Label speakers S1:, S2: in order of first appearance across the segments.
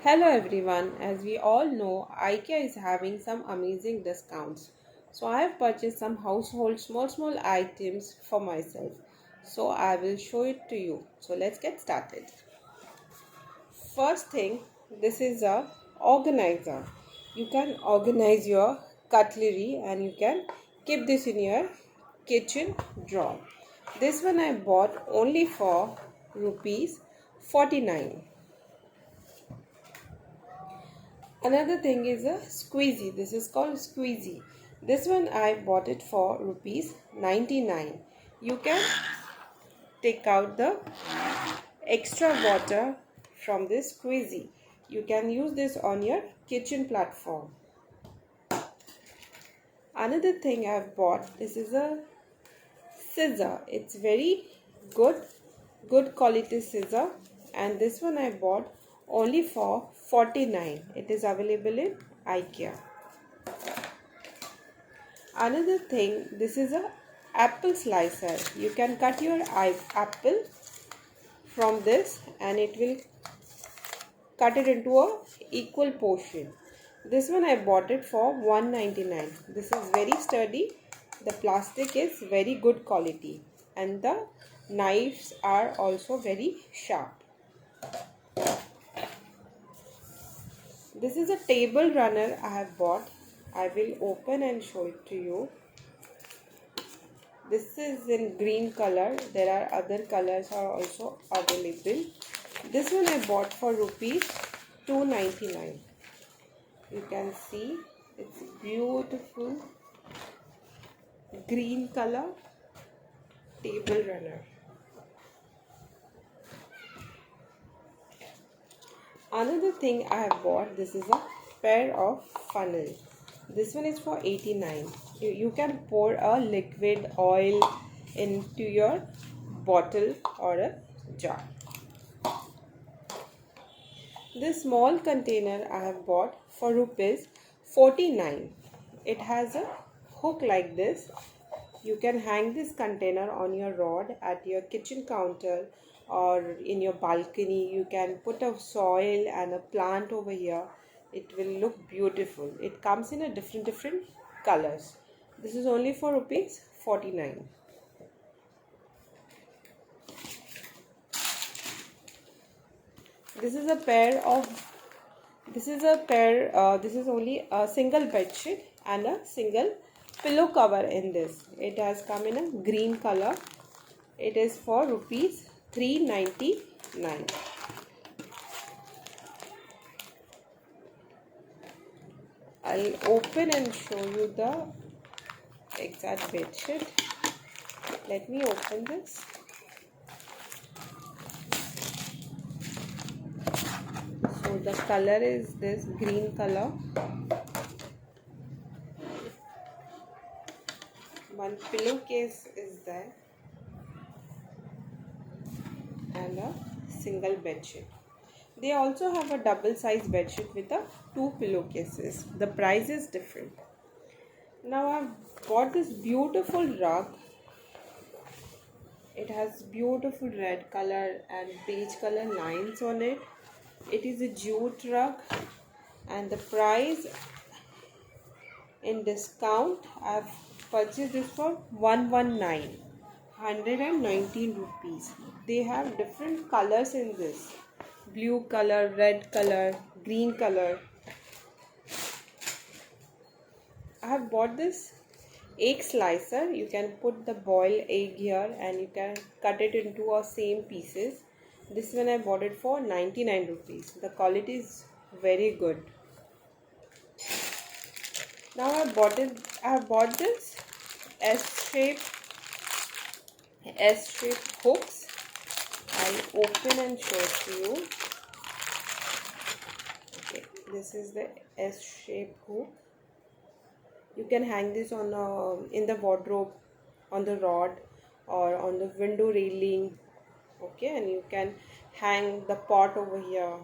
S1: Hello everyone, as we all know, IKEA is having some amazing discounts. So I have purchased some household small items for myself. So I will show it to you. So let's get started. First thing, this is a organizer. You can organize your cutlery and you can keep this in your kitchen drawer. This one I bought only for rupees 49. Another thing is a squeezy. This is called squeezy. This one I bought it for rupees 99. You can take out the extra water from this squeezy. You can use this on your kitchen platform. Another thing I've bought, this is a scissor. It's very good quality scissor, and this one I bought only for 49. It is available in IKEA. Another thing, this is a apple slicer. You can cut your apple from this and it will cut it into a equal portion. This one I bought it for 199. This is very sturdy. The plastic is very good quality and the knives are also very sharp. This is a table runner I have bought. I will open and show it to you. This is in green color. There are other colors are also available. This one I bought for rupees 299. You can see it's beautiful green color table runner. Another thing I have bought, this is a pair of funnel. This one is for 89. You can pour a liquid oil into your bottle or a jar. This small container I have bought for rupees 49. It has a hook like this. You can hang this container on your rod at your kitchen counter or in your balcony. You can put a soil and a plant over here. It will look beautiful. It comes in a different colors. This is only for rupees 49. This is only a single bed sheet and a single pillow cover in this. It has come in a green color. It is for rupees 399. I'll open and show you the exact bed sheet. Let me open this. So the color is this green color. One pillowcase is there and a single bed sheet. They also have a double size bed sheet with a 2 pillowcases. The price is different. Now I've bought this beautiful rug. It has beautiful red color and beige color lines on it. It is a jute rug and the price in discount I've purchased this for 119 rupees. They have different colors in this: blue color, red color, green color. I have bought this egg slicer. You can put the boiled egg here and you can cut it into a same pieces. This one I bought it for 99 rupees. The quality is very good. Now I bought this S-shape hooks. I'll open and show it to you. Okay, this is the S-shape hook. You can hang this on in the wardrobe, on the rod, or on the window railing. Okay, and you can hang the pot over here.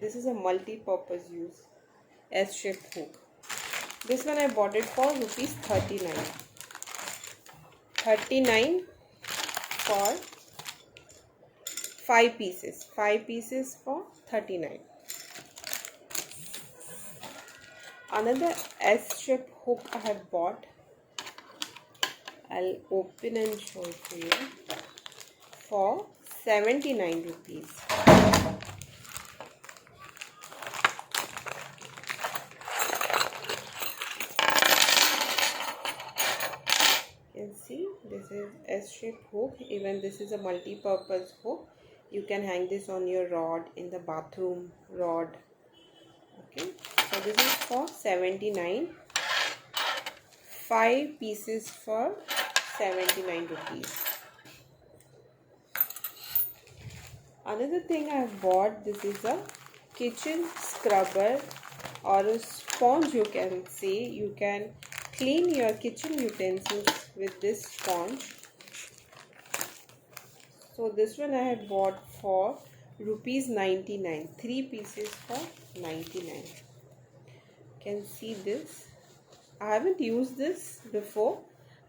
S1: This is a multi-purpose use S-shaped hook. This one I bought it for rupees 39. 39 for 5 pieces. 5 pieces for 39. Another S-shaped hook I have bought. I'll open and show it to you for 79 rupees. You can see this is S-shaped hook. Even this is a multi-purpose hook. You can hang this on your rod in the bathroom rod. Okay, so this is for 79. 5 pieces for 79 rupees. Another thing I have bought, this is a kitchen scrubber or a sponge, you can say. You can clean your kitchen utensils with this sponge. So this one I have bought for rupees 99. 3 pieces for 99. You can see this. I haven't used this before,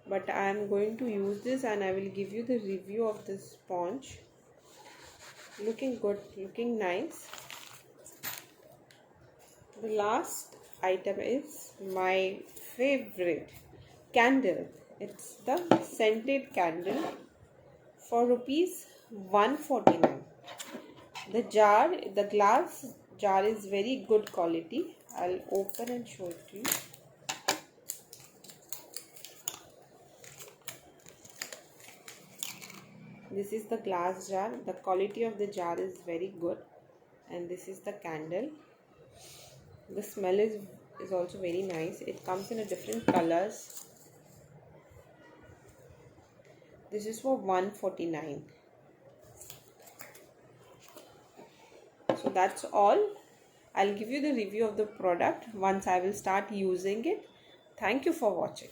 S1: but I am going to use this and I will give you the review of this sponge. Looking good, looking nice. The last item is my favorite candle. It's the scented candle for rupees 149. The glass jar is very good quality. I'll open and show it to you. This is the glass jar. The quality of the jar is very good, and this is the candle. The smell is also very nice. It comes in a different colors. This is for 149. So that's all. I'll give you the review of the product once I will start using it. Thank you for watching.